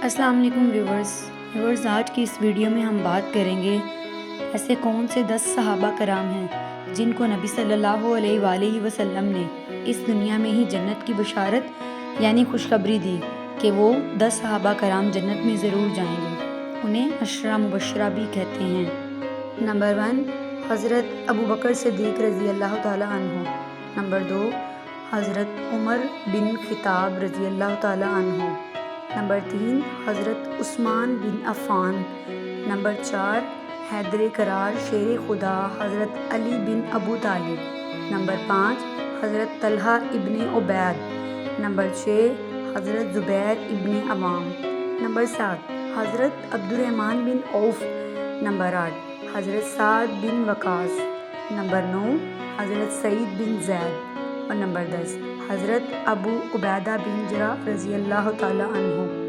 السلام علیکم ویورز، آج کی اس ویڈیو میں ہم بات کریں گے ایسے کون سے 10 صحابہ کرام ہیں جن کو نبی صلی اللہ علیہ وآلہ وسلم نے اس دنیا میں ہی جنت کی بشارت یعنی خوشخبری دی کہ وہ 10 صحابہ کرام جنت میں ضرور جائیں گے۔ انہیں عشرہ مبشرہ بھی کہتے ہیں۔ نمبر 1، حضرت ابو بکر صدیق رضی اللہ تعالی عنہ۔ نمبر 2، حضرت عمر بن خطاب رضی اللہ تعالی عنہ۔ نمبر 3، حضرت عثمان بن عفان۔ نمبر 4، حیدر کرار شیر خدا حضرت علی بن ابو طالب۔ نمبر 5، حضرت طلحہ ابن عبید۔ نمبر 6، حضرت زبیر ابن عوام۔ نمبر 7، حضرت عبد الرحمن بن عوف۔ نمبر 8، حضرت سعد بن وقاص۔ نمبر 9، حضرت سعید بن زید۔ اور نمبر 10، حضرت ابو عبیدہ بن جراح رضی اللہ تعالی عنہ۔